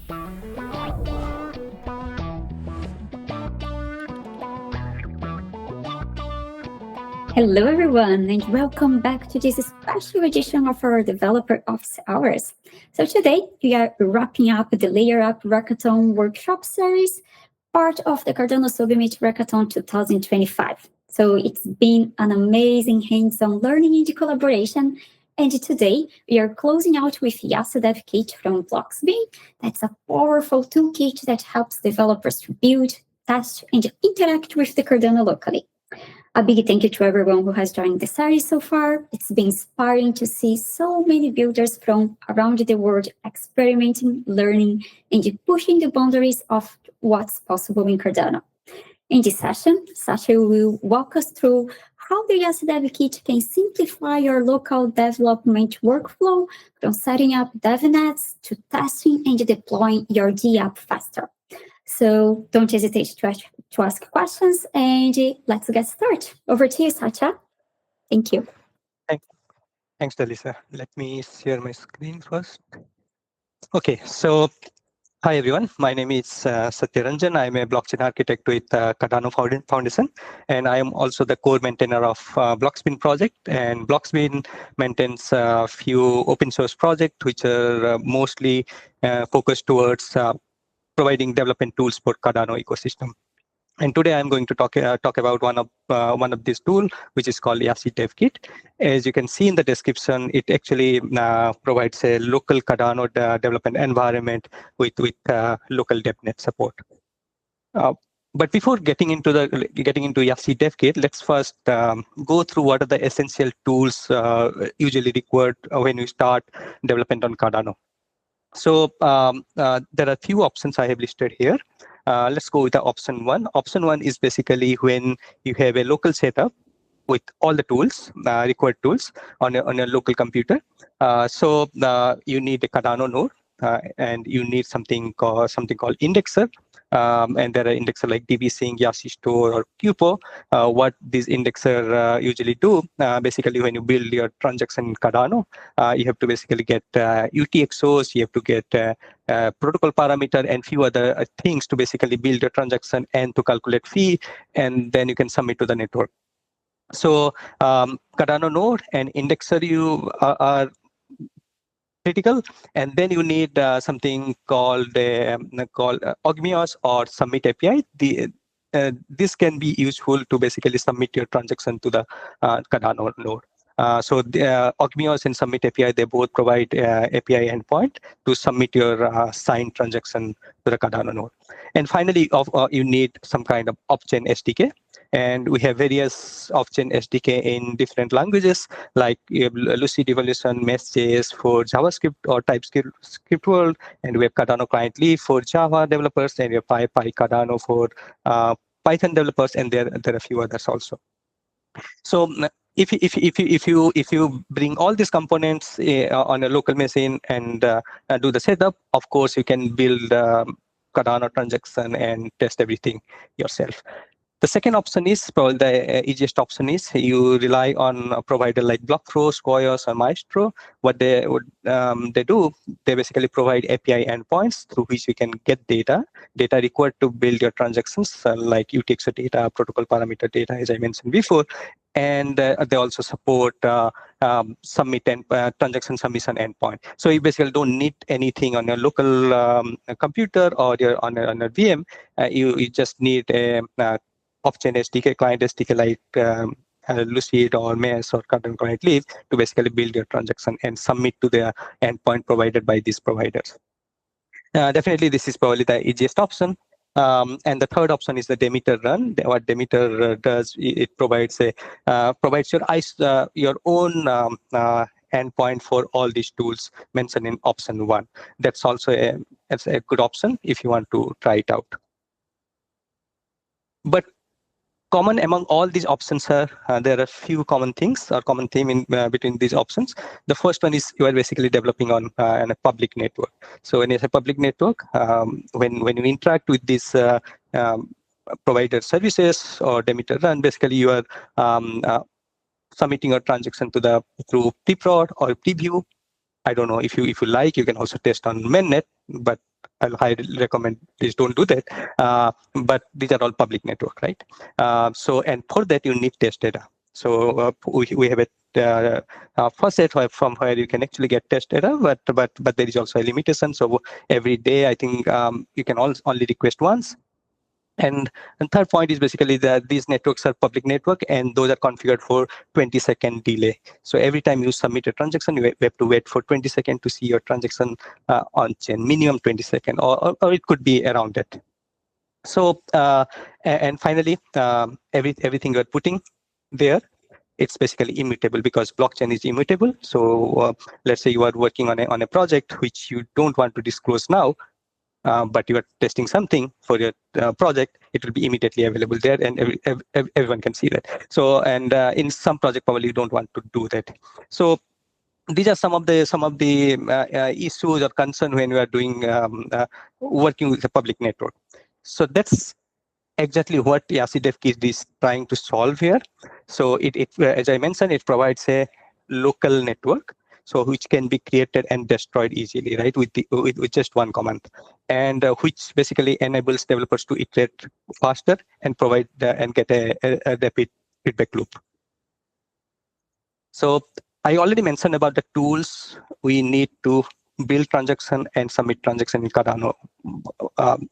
Hello, everyone, and welcome back to this special edition of our Developer Office Hours. So today we are wrapping up the Layer Up Hackathon workshop series, part of the Cardano Summit Hackathon 2025. So it's been an amazing hands-on learning and collaboration. And today we are closing out with Yaci DevKit from Bloxbeam. That's a powerful toolkit that helps developers to build, test, and interact with the Cardano locally. A big thank you to everyone who has joined the series so far. It's been inspiring to see so many builders from around the world experimenting, learning, and pushing the boundaries of what's possible in Cardano. In this session, Satya will walk us through how the Yaci DevKit can simplify your local development workflow from setting up DevNets to testing and deploying your dApp faster. So don't hesitate to ask questions, and let's get started. Over to you, Satya. Thank you. Thanks, Delisa. Let me share my screen first. Okay, so hi everyone. My name is Satya Ranjan. I'm a blockchain architect with Cardano Foundation, and I am also the core maintainer of Bloxbeam project. And Bloxbeam maintains a few open source projects which are mostly focused towards providing development tools for Cardano ecosystem. And today I'm going to talk about one of these tools, which is called Yaci DevKit. As you can see in the description, it actually provides a local Cardano development environment with local DevNet support. But before getting into Yaci DevKit, let's first go through what are the essential tools usually required when we start development on Cardano. So there are a few options I have listed here. Let's go with the option one. Option one is basically when you have a local setup with all the tools, required tools on a local computer. So you need a Cardano node, and you need something called indexer. And there are indexer like dbsync, Yaci Store, or Cupo. What these indexer usually do, basically when you build your transaction in Cardano, you have to basically get UTXOs, you have to get protocol parameter and few other things to basically build your transaction and to calculate fee, and then you can submit to the network. So Cardano node and indexer are critical, and then you need something called Ogmios or Submit API. This can be useful to basically submit your transaction to the Cardano node. So the Ogmios and Submit API, they both provide API endpoint to submit your signed transaction to the Cardano node. And finally, you need some kind of off-chain SDK. And we have various off-chain SDK in different languages, like Lucid Evolution, Mesh.js for JavaScript or TypeScript world, and we have Cardano Client Leaf for Java developers, and we have Cardano for Python developers, and there are a few others also. So if you bring all these components on a local machine and do the setup, of course you can build Cardano transaction and test everything yourself. The second option is probably the easiest option is you rely on a provider like Blockthrow, Squares, or Maestro. What they do, they basically provide API endpoints through which you can get data required to build your transactions, like UTXO data, protocol parameter data, as I mentioned before. And they also support submit and transaction submission endpoint. So you basically don't need anything on your local computer or on a VM. You just need a off-chain SDK, client SDK like Lucid or Mesh or Cardano Client Leaf to basically build your transaction and submit to the endpoint provided by these providers. Definitely, this is probably the easiest option. And the third option is the Demeter run. What Demeter does, it provides your own endpoint for all these tools mentioned in option one. That's also a good option if you want to try it out. But common among all these options are there are few common things or common theme in between these options. The first one is you are basically developing on a public network. So when it's a public network, when you interact with these provider services or Demeter run, basically you are submitting a transaction through preprod or preview. I don't know if you like, you can also test on mainnet, but I'll highly recommend please don't do that. But these are all public network, right? And for that you need test data. So we have a faucet from where you can actually get test data, but there is also a limitation. So every day I think you can only request once. And third point is basically that these networks are public network and those are configured for 20-second delay. So every time you submit a transaction, you have to wait for 20 seconds to see your transaction on chain, minimum 20 seconds, or it could be around that. So and finally, everything you're putting there, it's basically immutable because blockchain is immutable. So let's say you are working on a project which you don't want to disclose now, but you are testing something for your project, it will be immediately available there, and everyone can see that. So, and in some project, probably you don't want to do that. So, these are some of the issues or concern when we are doing working with a public network. So that's exactly what Yaci DevKit is trying to solve here. So as I mentioned, it provides a local network, so which can be created and destroyed easily, right, with just one command, and which basically enables developers to iterate faster and provide and get a rapid feedback loop. So I already mentioned about the tools we need to build transaction and submit transaction in Cardano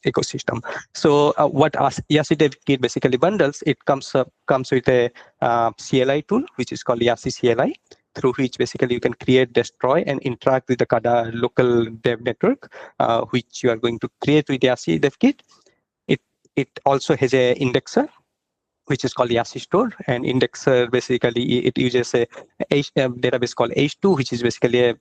ecosystem. So what Yaci DevKit basically bundles, it comes with a CLI tool, which is called Yaci CLI, through which basically you can create, destroy, and interact with the Cardano local dev network, which you are going to create with Yaci DevKit. It also has a indexer, which is called Yaci Store, and indexer basically it uses a database called H2, which is basically a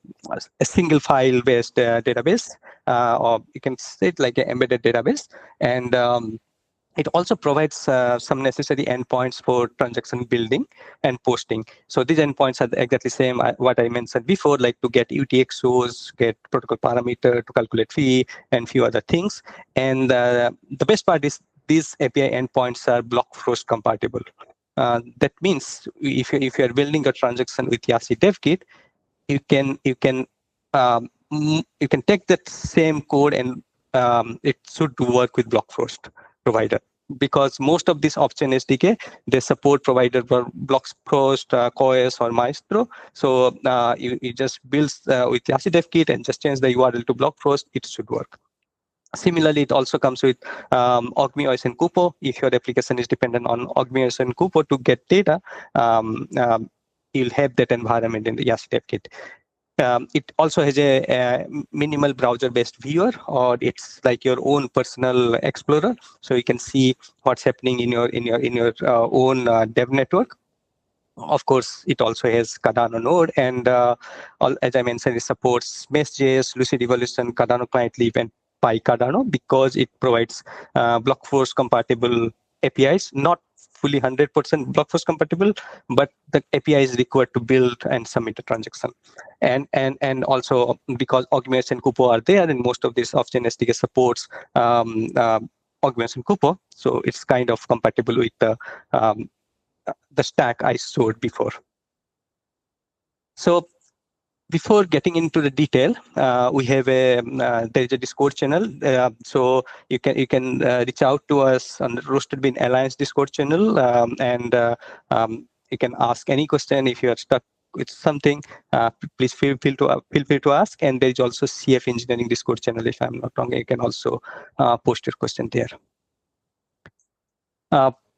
single file based database, or you can say it like an embedded database, and it also provides some necessary endpoints for transaction building and posting. So these endpoints are exactly same what I mentioned before, like to get UTXOs, get protocol parameter, to calculate fee, and few other things. And the best part is these API endpoints are block frost compatible. That means if you are building a transaction with Yaci DevKit, you can take that same code and it should work with block frost provider, because most of these off-chain SDK, they support provider for Blockfrost, Coes, or Maestro. So you just build with Yaci DevKit and just change the URL to Blockfrost, it should work. Similarly, it also comes with OS and Kupo. If your application is dependent on OS and Kupo to get data, you'll have that environment in the Yaci DevKit. It also has a minimal browser-based viewer, or it's like your own personal explorer, so you can see what's happening in your own dev network. Of course, it also has Cardano node, and as I mentioned, it supports Mesh.js, Lucid Evolution, Cardano Client Leap, and PyCardano, because it provides Blockforce compatible APIs, not fully 100% Blockforce compatible, but the API is required to build and submit a transaction. And also because Ogmios and Kupo are there, and most of this off-chain SDK supports Ogmios and Kupo, so it's kind of compatible with the stack I showed before. So before getting into the detail, we have there is a Discord channel, so you can reach out to us on the Roasted Bean Alliance Discord channel, and you can ask any question if you are stuck with something. Please feel free to ask. And there is also CF Engineering Discord channel, if I'm not wrong. You can also post your question there.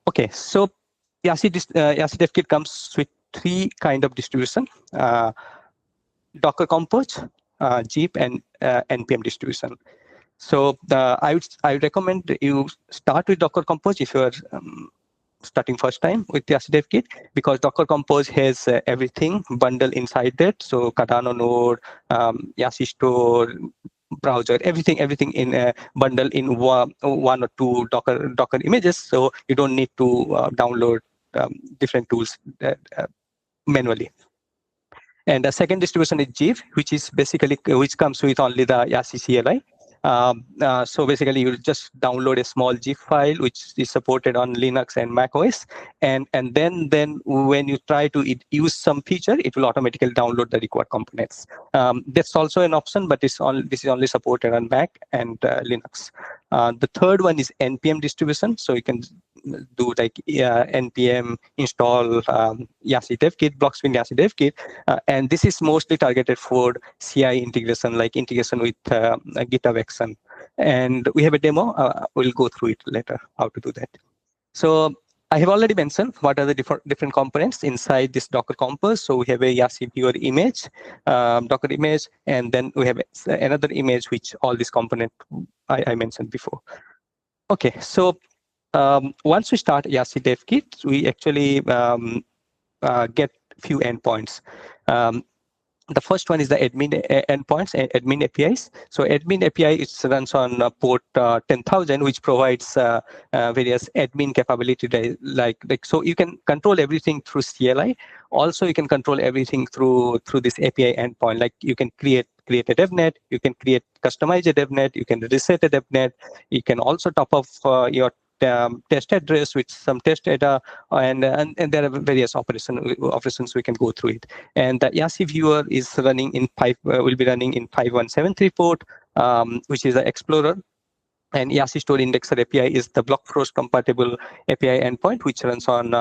Okay, so Yaci DevKit comes with 3 kind of distribution: Docker Compose, Jeep, and NPM distribution. So I would recommend you start with Docker Compose if you are starting first time with Yaci DevKit, because Docker Compose has everything bundled inside that. So Cardano node, Yaci Store, browser, everything in a bundle in one or two Docker images. So you don't need to download different tools manually. And the second distribution is Jeep, which is basically which comes with only the Yaci CLI. So basically, you just download a small zip file which is supported on Linux and Mac OS, and then when you try to use some feature, it will automatically download the required components. That's also an option, but this is only supported on Mac and Linux. The third one is npm distribution, so you can do like npm install Yaci DevKit, Blockspin Yaci DevKit, and this is mostly targeted for CI integration, like integration with GitHub Action. And we have a demo. We'll go through it later, how to do that. So I have already mentioned what are the different components inside this Docker Compose. So we have a Yaci viewer image, Docker image, and then we have another image which all these components I mentioned before. Okay, so once we start Yaci DevKit, we actually get few endpoints. The first one is the admin endpoints, admin APIs. So admin API runs on port 10,000, which provides various admin capability, like so you can control everything through CLI. Also, you can control everything through this API endpoint. Like you can create a DevNet, you can customize a DevNet, you can reset a DevNet, you can also top up your test address with some test data, and there are various operations we can go through it. And the Yaci viewer is running in will be running in 5173 port, which is the Explorer. And Yaci Store Indexer API is the BlockFrost compatible API endpoint, which runs on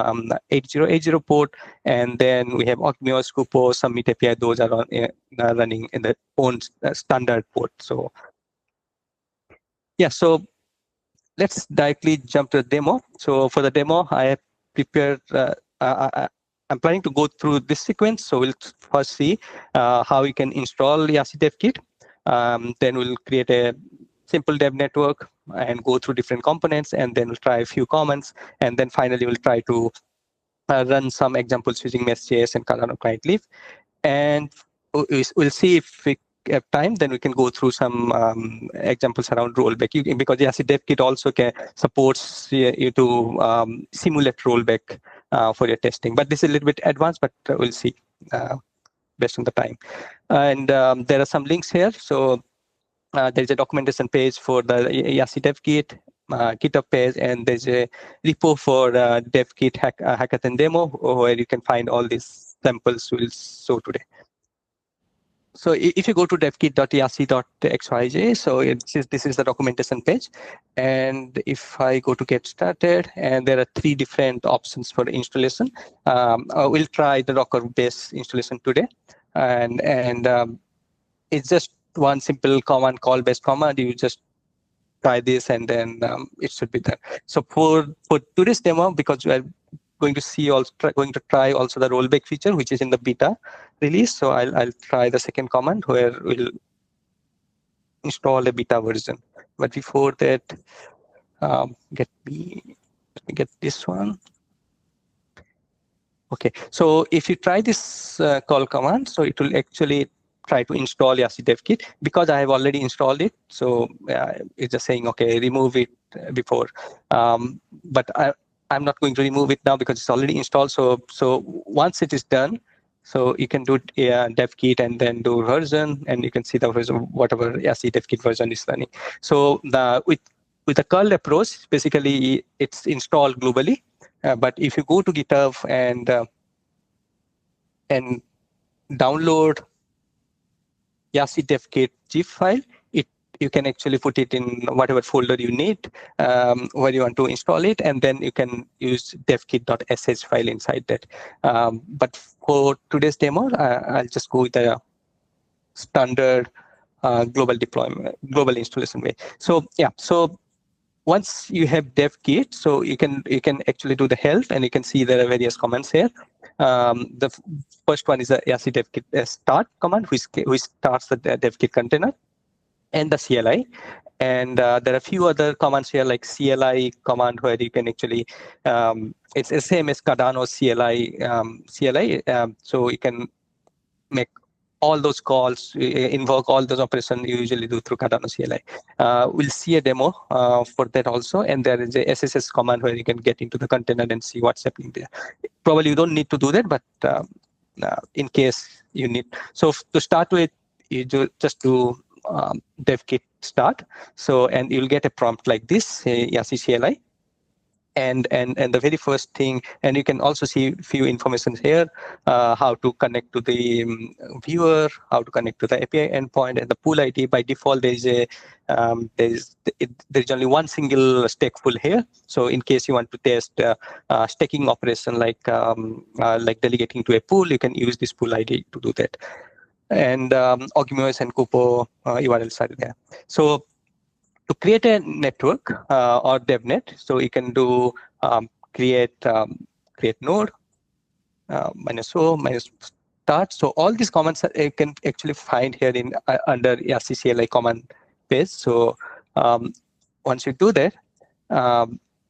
8080 port. And then we have Ogmios, Kupo, Submit API. Those are running in the own standard port. So yeah, so let's directly jump to the demo. So for the demo, I have prepared, I'm planning to go through this sequence. So we'll first see how you can install Yaci DevKit. Then we'll create a simple dev network and go through different components, and then we'll try a few commands. And then finally, we'll try to run some examples using mesh.js and Cardano client leaf. And we'll see if we have time, then we can go through some examples around rollback. Because Yaci DevKit also supports you to simulate rollback for your testing. But this is a little bit advanced, but we'll see based on the time. And there are some links here. So there's a documentation page for the Yaci DevKit, GitHub page, and there's a repo for DevKit hackathon demo where you can find all these samples we'll show today. So if you go to devkit.yaci.xyz, so this is the documentation page. And if I go to get started, and there are 3 different options for installation. We'll try the Docker-based installation today. And it's just one simple command, call-based command. You just try this, and then it should be done. So for today's demo, because we are going to try also the rollback feature, which is in the beta release. So I'll try the second command where we'll install a beta version. But before that, let me get this one. Okay, so if you try this call command, so it will actually try to install Yaci DevKit. Because I have already installed it, so it's just saying, okay, remove it before. But I'm not going to remove it now because it's already installed. So once it is done, so you can do DevKit and then do version, and you can see the version, whatever Yaci DevKit version is running. So with the curl approach, basically it's installed globally. But if you go to GitHub and download Yaci DevKit zip file, you can actually put it in whatever folder you need where you want to install it, and then you can use devkit.sh file inside that. But for today's demo, I'll just go with the standard global deployment, global installation way. So yeah, so once you have devkit, so you can actually do the help, and you can see there are various commands here. The first one is the Yaci DevKit start command, which starts the devkit container and the CLI. And there are a few other commands here, like CLI command, where you can actually, it's the same as Cardano CLI. So you can make all those calls, invoke all those operations you usually do through Cardano CLI. We'll see a demo for that also. And there is a SSS command where you can get into the container and see what's happening there. Probably you don't need to do that, but in case you need. So to start with, you just do DevKit start. So, and you'll get a prompt like this, say Yaci CLI. And the very first thing, and you can also see few information here, how to connect to the viewer, how to connect to the API endpoint, and the pool ID. By default, there is only one single stake pool here. So in case you want to test staking operation like delegating to a pool, you can use this pool ID to do that. And Ogmios and Kupo URLs are there. So to create a network or DevNet, so you can do create node -o -start. So all these commands you can actually find here in under Yaci CLI command page. So once you do that,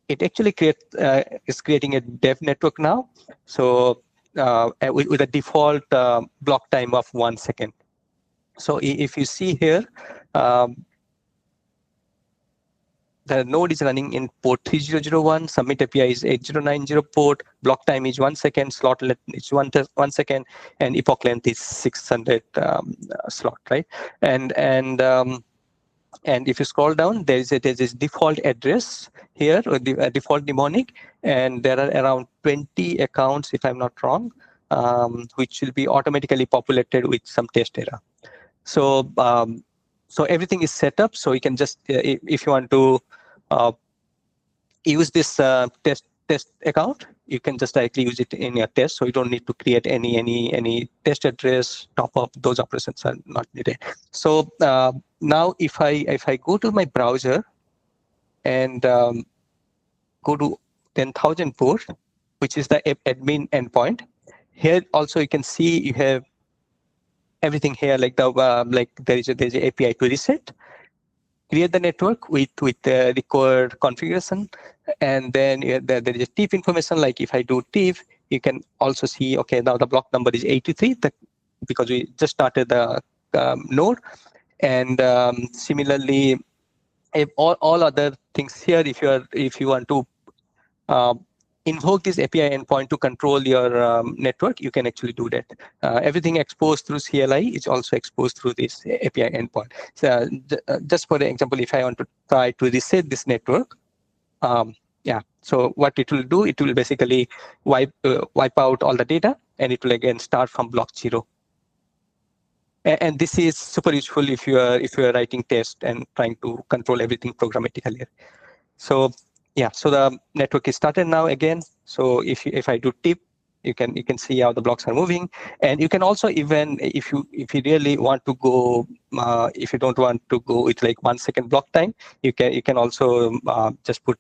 it actually is creating a dev network now. So with a default block time of 1 second. So if you see here, the node is running in port 3001, submit API is 8090 port, block time is 1 second, slot length is 1 second, and epoch length is 600 slot, right? And if you scroll down, there's this default address here, or the default mnemonic, and there are around 20 accounts, if I'm not wrong, which will be automatically populated with some test data. So so everything is set up, so you can just, if you want to use this test account, you can just directly use it in your test. So you don't need to create any test address, top up. Those operations are not needed. So now if I go to my browser and go to 10,000 port, which is the admin endpoint, here also you can see you have everything here, like there's a API to reset, create the network with the required configuration, and then there is a TIFF information. Like if I do TIFF, you can also see, okay, now the block number is 83, because we just started the node. And similarly, if all other things here, if you want to invoke this API endpoint to control your network, you can actually do that. Everything exposed through CLI is also exposed through this API endpoint. So just for example, if I want to try to reset this network, so what it will do, it will basically wipe out all the data, and it will again start from block 0. And this is super useful if you are writing tests and trying to control everything programmatically. So yeah, so the network is started now again. So if I do tip, you can see how the blocks are moving, and you can also, even if you really want to go, if you don't want to go with like 1 second block time, you can also just put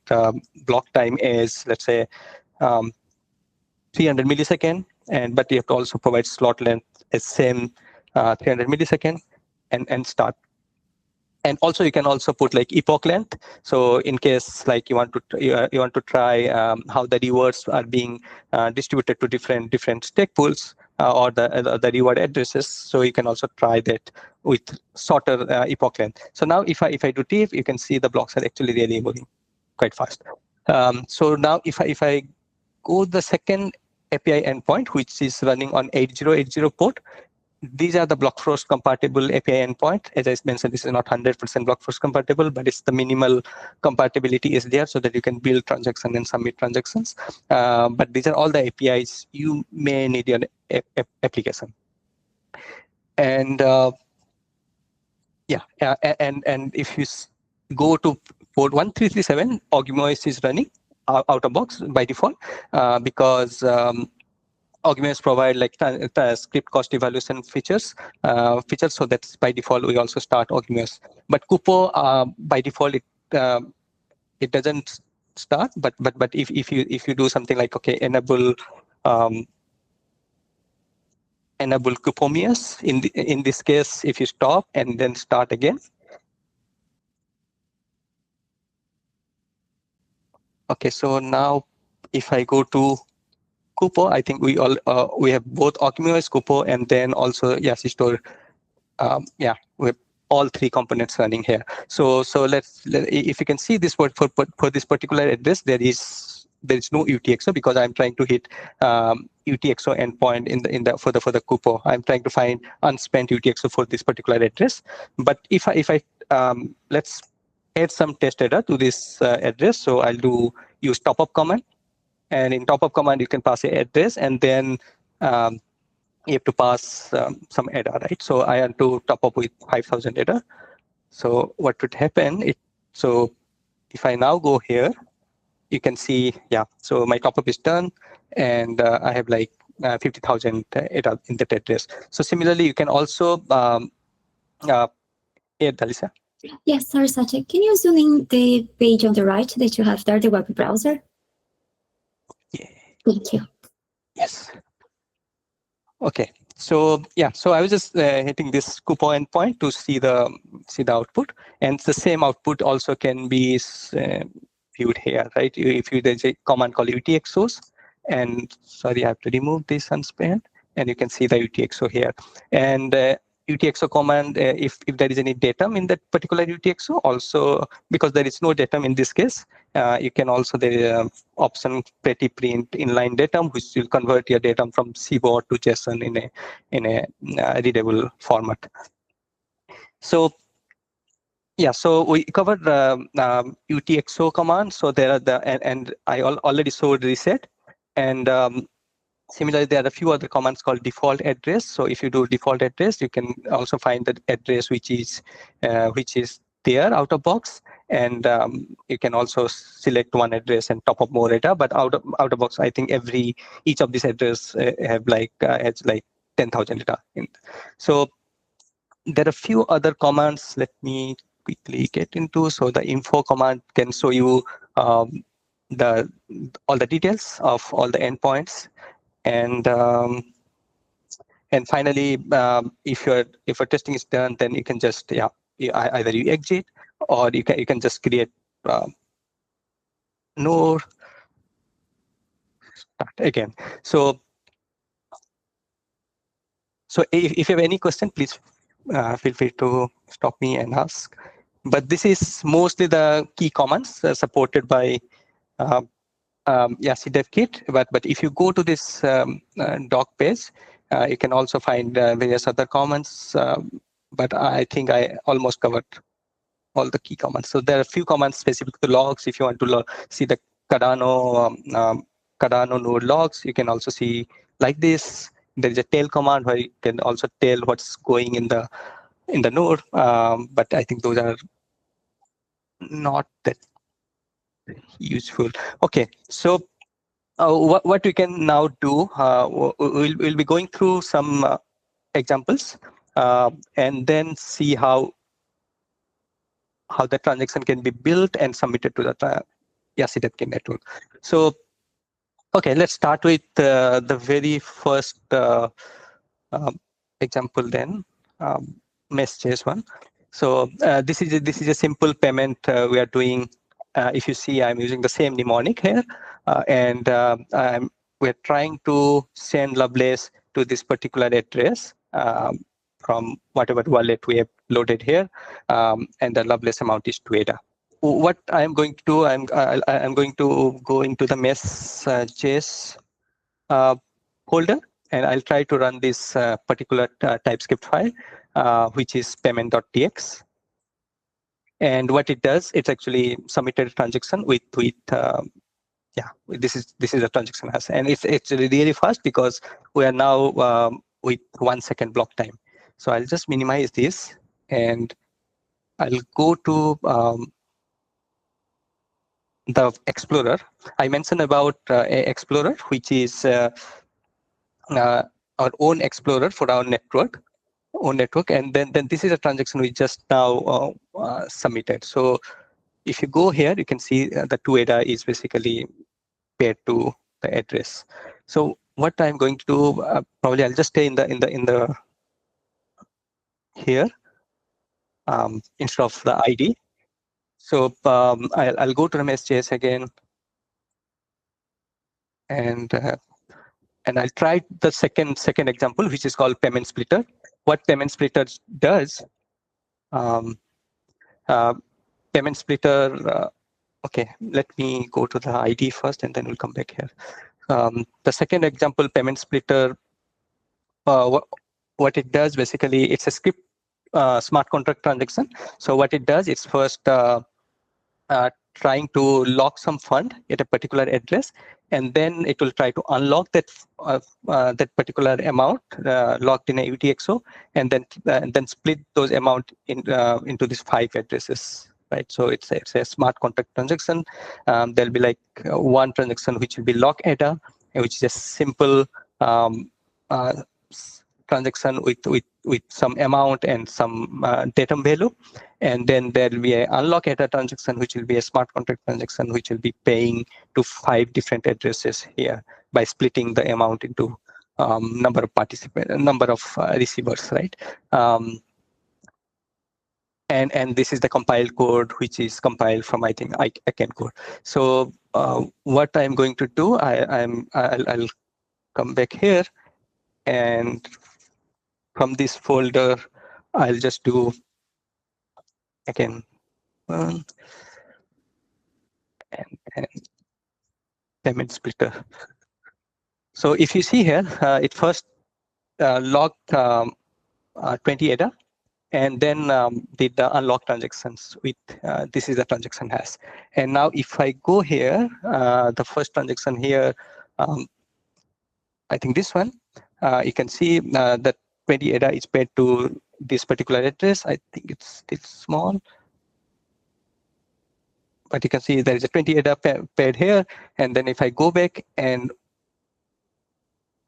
block time as, let's say, 300 millisecond, but you have to also provide slot length as same 300 millisecond and start. And also you can also put like epoch length. So in case like you want to try how the rewards are being distributed to different stake pools or the reward addresses. So you can also try that with shorter epoch length. So now if I do TIFF, you can see the blocks are actually really moving quite fast. So now if I go the second API endpoint, which is running on 8080 port, these are the block force compatible API endpoint. As I mentioned, this is not 100% block force compatible, but it's the minimal compatibility is there so that you can build transactions and submit transactions. But these are all the APIs you may need in your application. And and if you go to port 1337, Ogmios is running out of box by default because Ogmios provide like script cost evaluation features. So that's by default we also start Ogmios. But Kupo by default it doesn't start. But if you do something like, okay, enable Kupomius, in this case, if you stop and then start again. Okay, so now if I go to Kupo, I think we have both Ogmios, Kupo, and then also Yaci Store. We have all three components running here. So if you can see this for this particular address, there is there is no UTXO because I'm trying to hit UTXO endpoint in the for the cupo. I'm trying to find unspent UTXO for this particular address. But if I let's add some test data to this address. So I'll use top-up command, and in top-up command you can pass a address, and then you have to pass some data, right? So I want to top up with 5,000 data. So what would happen? So if I now go here, you can see, yeah, so my top up is done, and I have like 50,000 data in that address. So similarly, you can also add Dalisa. Yes, sorry, Satya. Can you zoom in the page on the right that you have there, the web browser? Yeah. Thank you. Yes. Okay. So yeah, so I was just hitting this cupo endpoint to see the output, and the same output also can be viewed here, right? If there's a command called UTXOs, and sorry, I have to remove this unspent, and you can see the UTXO here. And UTXO command, if there is any datum in that particular UTXO, also because there is no datum in this case, you can also the option pretty print inline datum, which will convert your datum from CBOT to JSON in a readable format. So yeah, so we covered UTXO command. So there are and I already showed reset, and similarly, there are a few other commands called default address. So if you do default address, you can also find the address which is there out of box, and you can also select one address and top up more data. But out of box, I think each of these address have has like 10,000 data in. So there are a few other commands. Let me quickly get into. So the info command can show you all the details of all the endpoints. And finally, if your testing is done, then you can just either you exit, or you can just create no start again. So if you have any question, please feel free to stop me and ask. But this is mostly the key commands supported by Yaci DevKit. But if you go to this doc page, you can also find various other commands. But I think I almost covered all the key commands. So there are a few commands specific to logs. If you want to see the Cardano node logs, you can also see like this. There is a tail command where you can also tell what's going in the node. But I think those are not that useful. Okay, so what we can now do, we'll be going through some examples and then see how the transaction can be built and submitted to the Yaci DevKit network. So, okay, let's start with the very first example then, mesh.js one. So this is a simple payment we are doing. If you see, I'm using the same mnemonic here, and we're trying to send Lovelace to this particular address from whatever wallet we have loaded here, and the Lovelace amount is 2 ADA. What I'm going to do, I'm going to go into the mesh.js folder, and I'll try to run this particular TypeScript file, which is payment.tx. And what it does, it's actually submitted a transaction with this is a transaction has, and it's really fast because we are now with 1 second block time. So I'll just minimize this, and I'll go to the Explorer. I mentioned about Explorer, which is our own Explorer for our network. And then this is a transaction we just now submitted. So if you go here, you can see the 2 ADA is basically paired to the address. So what I'm going to do, probably I'll just stay in the here instead of the ID. So I'll go to the mesh.js again, and I'll try the second example, which is called payment splitter. What payment splitter does, payment splitter Okay, let me go to the ID first and then we'll come back here. The second example, payment splitter, what it does basically, it's a script smart contract transaction. So what it does, it's first trying to lock some fund at a particular address, and then it will try to unlock that that particular amount locked in a UTXO, and then split those amount into these 5 addresses. Right, so it's a smart contract transaction. There'll be like one transaction which will be lock ADA, which is a simple transaction with some amount and some datum value, and then there will be an unlock ADA transaction, which will be a smart contract transaction, which will be paying to 5 different addresses here by splitting the amount into number of participants, number of receivers, right? And this is the compiled code, which is compiled from, I think, ICANN code. So what I'm going to do, I'll come back here, and from this folder, I'll just do again and payment splitter. So if you see here, it first logged 20 ADA, and then did the unlock transactions with this is the transaction hash. And now if I go here, the first transaction here, I think this one, you can see that 20 ADA is paid to this particular address. I think it's still small, but you can see there is a 20 ADA paid here. And then if I go back and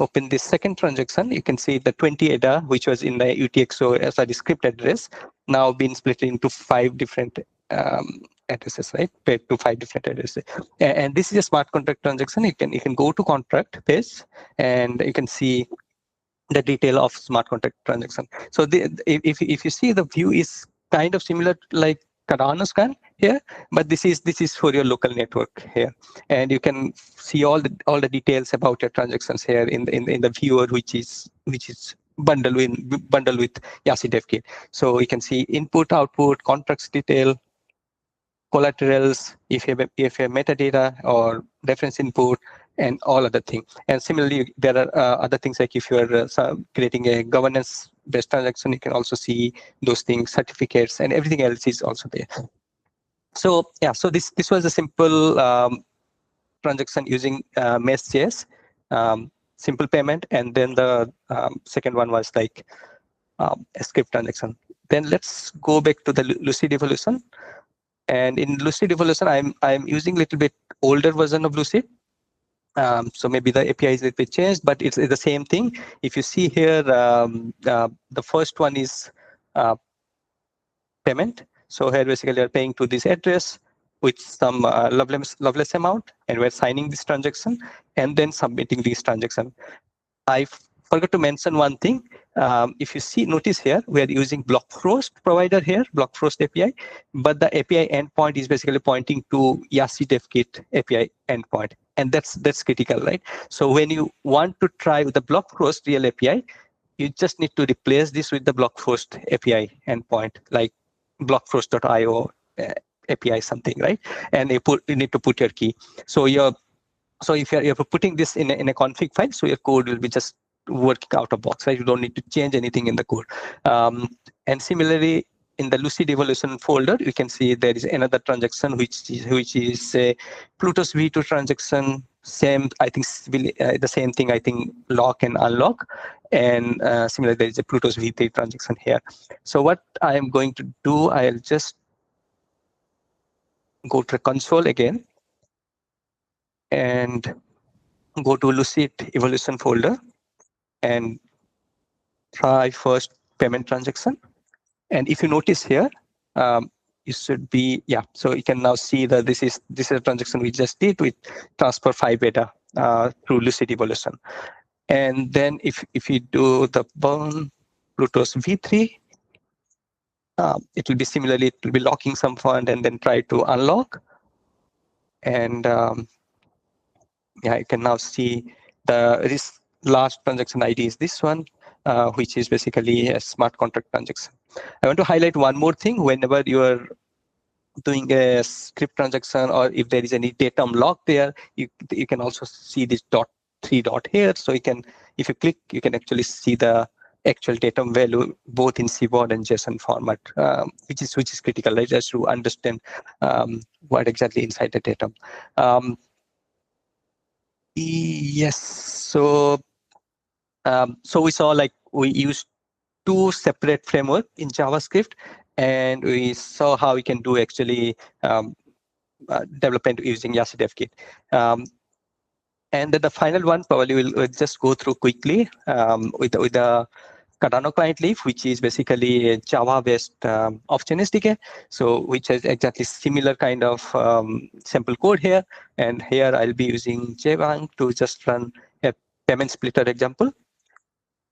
open this second transaction, you can see the 20 ADA, which was in the UTXO as a script address, now been split into 5 different addresses, right? Paid to 5 different addresses. And this is a smart contract transaction. You can go to contract page, and you can see the detail of smart contract transaction. So if you see, the view is kind of similar to like Cardano scan here, but this is for your local network here, and you can see all the details about your transactions here in the viewer, which is bundled with Yaci DevKit. So you can see input, output, contracts detail, collaterals, if you have metadata or reference input, and all other things. And similarly, there are other things like if you're creating a governance-based transaction, you can also see those things, certificates, and everything else is also there. So yeah, so this was a simple transaction using Mesh.js, simple payment, and then the second one was like a script transaction. Then let's go back to the Lucid Evolution. And in Lucid Evolution, I'm using a little bit older version of Lucid. So maybe the API is a little bit changed, but it's the same thing. If you see here, the first one is payment. So here basically you're paying to this address with some loveless amount, and we're signing this transaction and then submitting this transaction. I forgot to mention one thing. If you notice here, we are using Blockfrost provider here, Blockfrost API, but the API endpoint is basically pointing to Yaci DevKit API endpoint, and that's critical, right? So when you want to try with the Blockfrost real API, you just need to replace this with the Blockfrost API endpoint, like blockfrost.io API something, right? And you need to put your key. So if you're putting this in a config file, so your code will be just working out of box, right? You don't need to change anything in the code. And similarly, in the Lucid Evolution folder, you can see there is another transaction which is a Plutus V2 transaction. Same, I think the same thing. I think lock and unlock, and similarly there is a Plutus V3 transaction here. So what I am going to do, I'll just go to the console again and go to Lucid Evolution folder and try first payment transaction. And if you notice here, it should be, yeah, so you can now see that this is a transaction we just did with transfer 5 beta through Lucid Evolution. And then if you do the burn Plutus V3, it will be similarly, it will be locking some fund and then try to unlock. And yeah, you can now see this last transaction ID is this one, which is basically a smart contract transaction. I want to highlight one more thing. Whenever you are doing a script transaction, or if there is any datum lock there, you can also see this three dot here. So you can, if you click, you can actually see the actual datum value both in CBOD and JSON format, which is critical, right? Just to understand what exactly inside the datum. Yes. So we saw, like, we used two separate framework in JavaScript, and we saw how we can do actually development using Yaci DevKit. And then the final one probably we'll just go through quickly with the Cardano client leaf, which is basically a Java-based off-chain SDK. So which has exactly similar kind of sample code here. And here I'll be using JVang to just run a payment splitter example.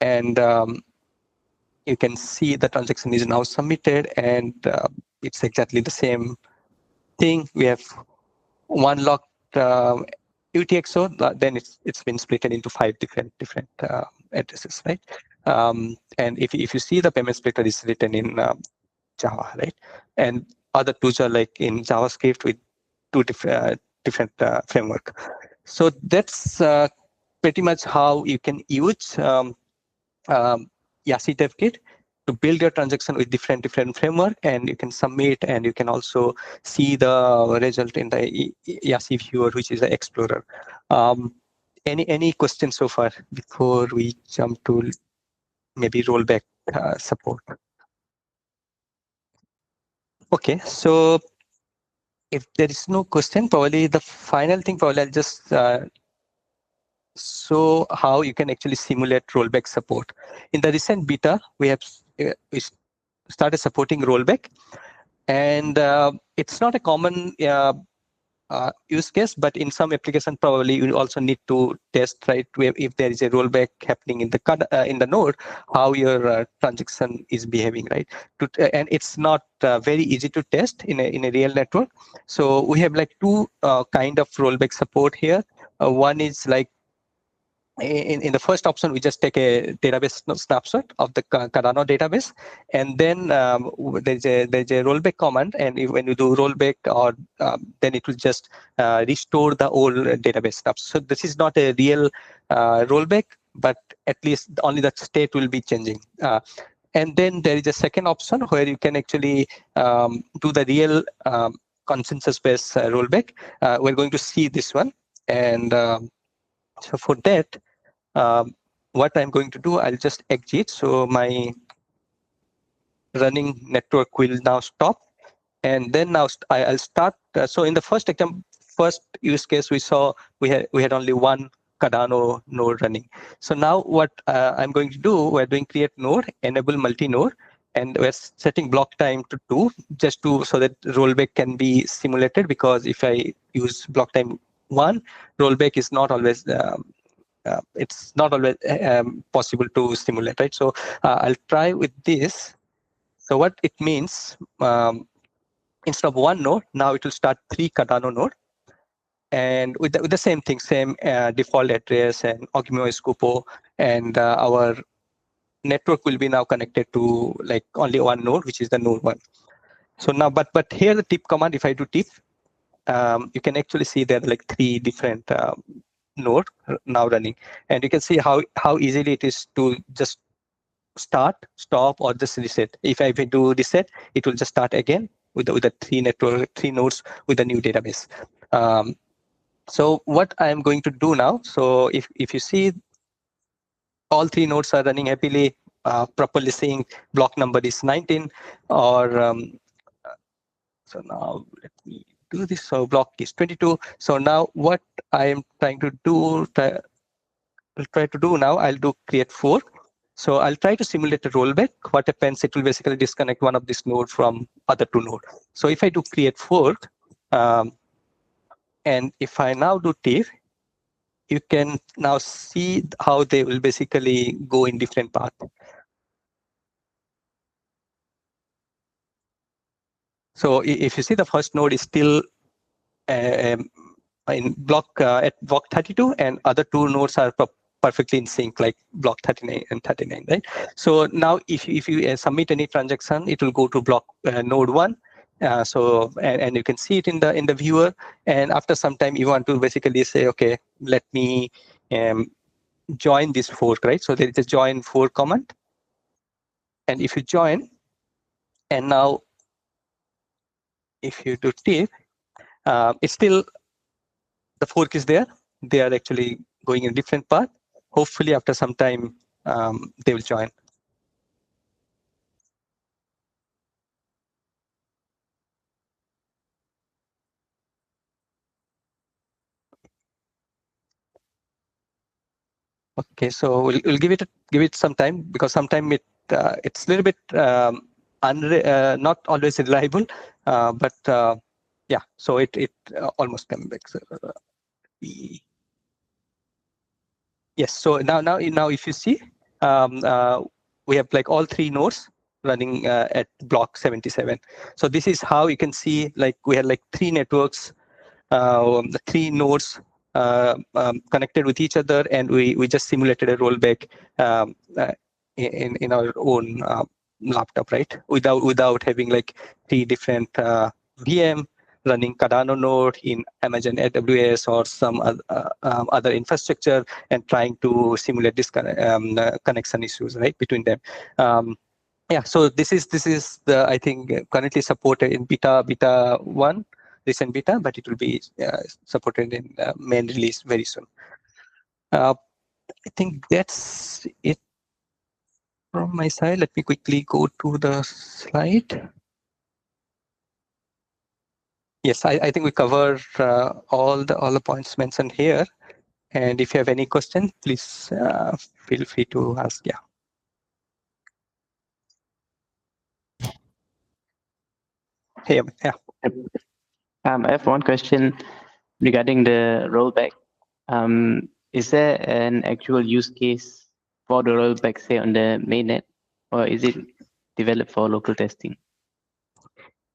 And you can see the transaction is now submitted, and it's exactly the same thing. We have one locked UTXO, then it's been split into 5 different addresses, right? And if you see, the payment splitter is written in Java, right? And other tools are like in JavaScript with two different framework. So that's pretty much how you can use Yaci DevKit to build your transaction with different framework, and you can submit, and you can also see the result in the Yaci viewer, which is the Explorer. Any questions so far before we jump to maybe rollback support? Okay, so if there is no question, probably the final thing, probably I'll just show how you can actually simulate rollback support. In the recent beta, we have started supporting rollback, and it's not a common use case, but in some application probably you also need to test, right, if there is a rollback happening in the node, how your transaction is behaving, right? And it's not very easy to test in a real network. So we have like two kind of rollback support here. One is like, in the first option, we just take a database snapshot of the Cardano database, and then there's a rollback command, and when you do rollback, or then it will just restore the old database snapshot. So this is not a real rollback, but at least only the state will be changing. And then there is a second option where you can actually do the real consensus-based rollback. We're going to see this one, and so for that, what I'm going to do, I'll just exit. So my running network will now stop. And then now I'll start. So in the first use case, we saw we had only one Cardano node running. So now what I'm going to do, we're doing create node, enable multi-node, and we're setting block time to 2, just so that rollback can be simulated, because if I use block time 1, rollback is not always it's not always possible to simulate, right? So I'll try with this. So what it means, instead of 1 node, now it will start 3 Cardano node, and with the same thing, same default address and Ogmio Scopo, and our network will be now connected to like only 1 node, which is the node 1. So now, but here the tip command, if I do tip, you can actually see there are like 3 different node now running, and you can see how easily it is to just start, stop, or just reset. If I do reset, it will just start again with the 3 nodes with the new database. So what I'm going to do now, so if you see, all 3 nodes are running happily, properly saying block number is 19, or so now let me do this. So block is 22. So now what I am trying to do, I'll do create fork. So I'll try to simulate a rollback. What happens, it will basically disconnect one of this node from other 2 nodes. So if I do create fork, and if I now do tip, you can now see how they will basically go in different paths. So if you see, the first node is still in block at block 32, and other 2 nodes are perfectly in sync, like block 39 and 39, right? So now if you submit any transaction, it will go to block node 1, And you can see it in the viewer. And after some time, you want to basically say, okay, let me join this fork, right? So there is a join fork command. And if you join, and now if you do tip, it's still, the fork is there. They are actually going in a different path. Hopefully after some time, they will join. Okay, so we'll give it some time, because sometimes it's a little bit not always reliable, but yeah. So it almost came back. So, yes. So now if you see, we have like all 3 nodes running at block 77. So this is how you can see, like we had like 3 networks, the 3 nodes connected with each other, and we just simulated a rollback in our own laptop, right? Without having like 3 different VM running Cardano node in Amazon AWS or some other infrastructure, and trying to simulate this connection issues, right, between them. Yeah, so this is the, I think, currently supported in beta 1, recent beta, but it will be supported in main release very soon. I think that's it from my side. Let me quickly go to the slide. Yes, I think we covered all the points mentioned here. And if you have any question, please feel free to ask. Yeah. Hey, yeah. I have one question regarding the rollback. Is there an actual use case for the rollback, say, on the mainnet, or is it developed for local testing?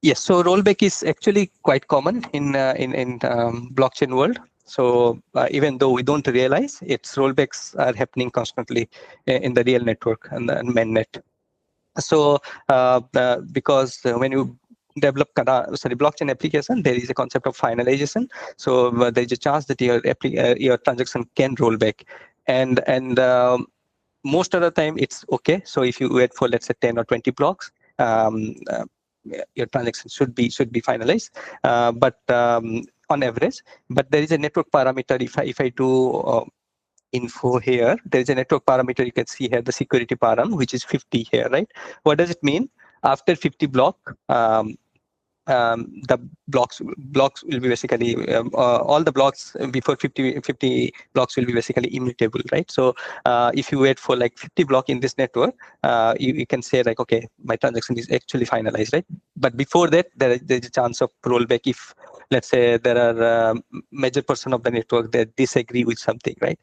Yes, so rollback is actually quite common in blockchain world. So even though we don't realize, its rollbacks are happening constantly in the real network and the mainnet. So because when you develop blockchain application, there is a concept of finalization. So there is a chance that your transaction can roll back, and most of the time it's okay. So if you wait for, let's say, 10 or 20 blocks, your transaction should be finalized. But on average, but there is a network parameter. If I do info here, there is a network parameter. You can see here the security param, which is 50 here, right? What does it mean? After 50 block, the blocks will be basically all the blocks before 50 blocks will be basically immutable, right? So if you wait for like 50 block in this network, you can say like, okay, my transaction is actually finalized, right? But before that, there's a chance of rollback if, let's say, there are major portion of the network that disagree with something, right?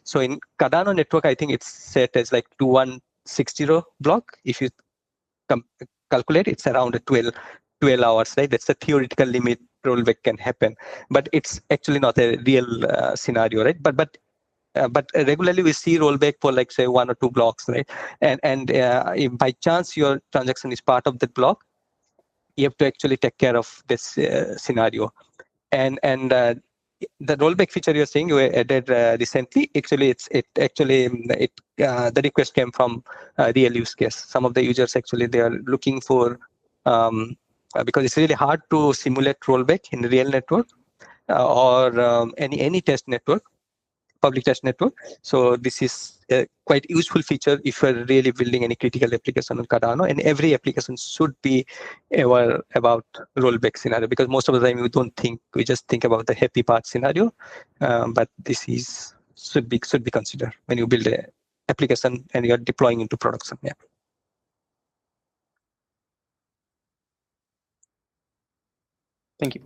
So in Cardano network, I think it's set as like 2160 block. If you calculate, it's around 12 hours, right? That's the theoretical limit rollback can happen, but it's actually not a real scenario, right? But regularly we see rollback for like, say, 1 or 2 blocks, right? And if by chance your transaction is part of that block, you have to actually take care of this scenario. And the rollback feature you're saying you added recently, actually the request came from real use case. Some of the users actually, they are looking for because it's really hard to simulate rollback in real network or any test network, public test network. So this is a quite useful feature if you're really building any critical application on Cardano, and every application should be aware about rollback scenario, because most of the time we just think about the happy path scenario, but this should be considered when you build a application and you're deploying into production. Yeah. Thank you.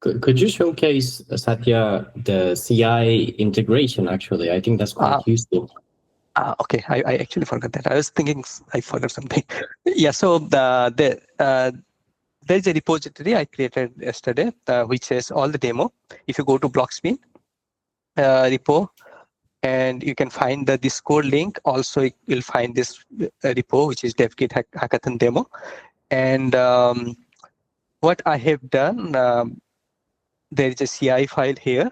Could you showcase, Satya, the CI integration? Actually, I think that's quite useful. Okay, I actually forgot that. I was thinking I forgot something. Yeah, so there's a repository I created yesterday, which says all the demo. If you go to Blockspin repo, and you can find the Discord link. Also, you'll find this repo, which is DevKit Hackathon demo. And what I have done, there is a CI file here,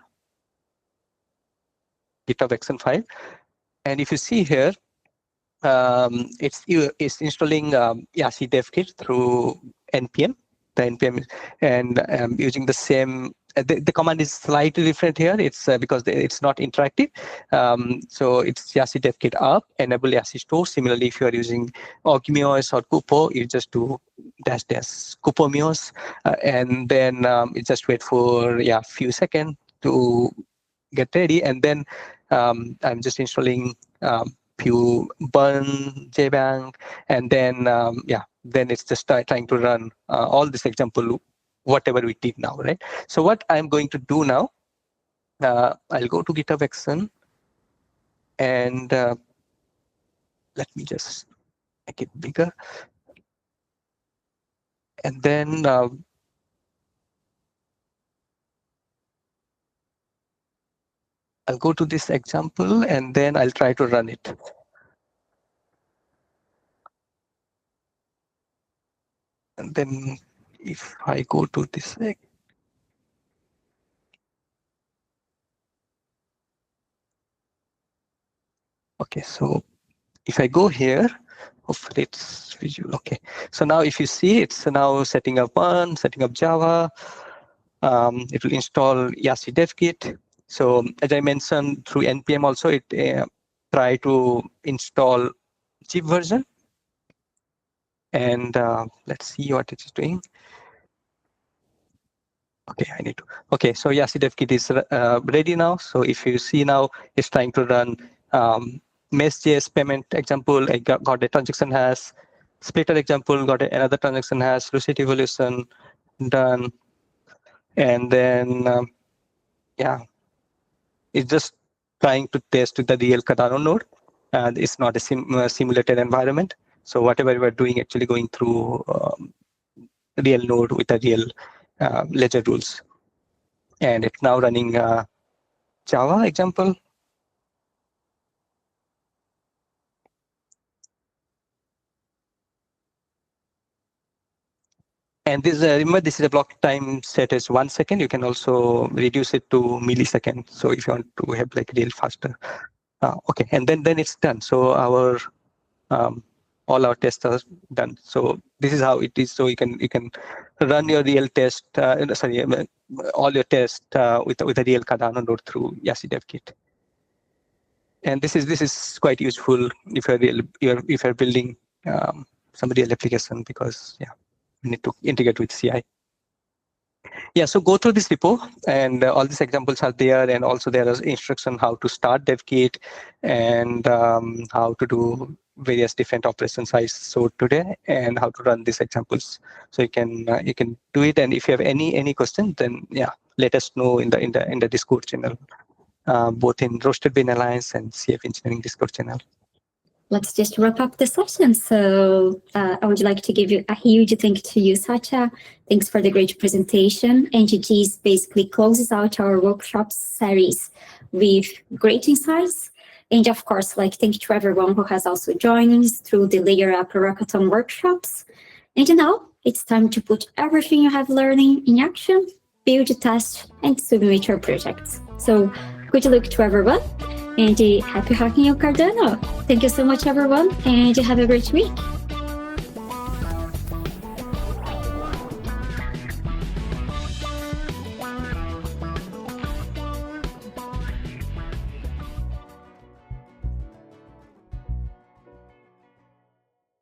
GitHub Action file. And if you see here, it's installing Yaci DevKit through npm, the npm, and using the same. The command is slightly different here. It's because it's not interactive. So it's Yaci DevKit up, enable Yaci store. Similarly, if you are using ogmios or kupo, you just do -- kupomios, and then you just wait for few seconds to get ready, and then I'm just installing few burn jbang, and then then it's just trying to run all this example, whatever we did now, right? So what I'm going to do now, I'll go to GitHub Action, and let me just make it bigger, and then I'll go to this example, and then I'll try to run it. And then if I go to this, okay, so if I go here, hopefully it's visual. Okay, so now if you see, it's now setting up Java. It will install Yaci DevKit. So as I mentioned, through npm also, it try to install zip version. And let's see what it is doing. Okay, I need to. Okay, so Yaci DevKit is ready now. So if you see now, it's trying to run mesh.js payment example. I got a transaction has splitter example, got another transaction has Lucid evolution done, and then it's just trying to test with the real Cardano node. And it's not a simulated environment. So whatever we're doing, actually going through real node with the real ledger rules. And it's now running Java example. And this, remember, this is a block time set as 1 second. You can also reduce it to milliseconds. So if you want to have like real faster. Okay, and then it's done. So our all our tests are done. So this is how it is. So you can run your real test, all your tests with a real Cardano node through Yaci DevKit. And this is quite useful if you're building some real application, because you need to integrate with CI. So go through this repo, and all these examples are there, and also there is instruction how to start DevKit and how to do various different operations I showed today, and how to run these examples. So you can do it, and if you have any question, then let us know in the Discord channel, both in Roasted Bean Alliance and CF Engineering Discord channel. Let's just wrap up the session. So I would like to give you a huge thank you to you, Satya. Thanks for the great presentation. NGGs basically closes out our workshop series with great insights. And of course, thank you to everyone who has also joined us through the Layer Up Rockathon workshops. And now it's time to put everything you have learning in action, build, test, and submit your projects. So good luck to everyone, and happy hacking your Cardano. Thank you so much, everyone, and have a great week.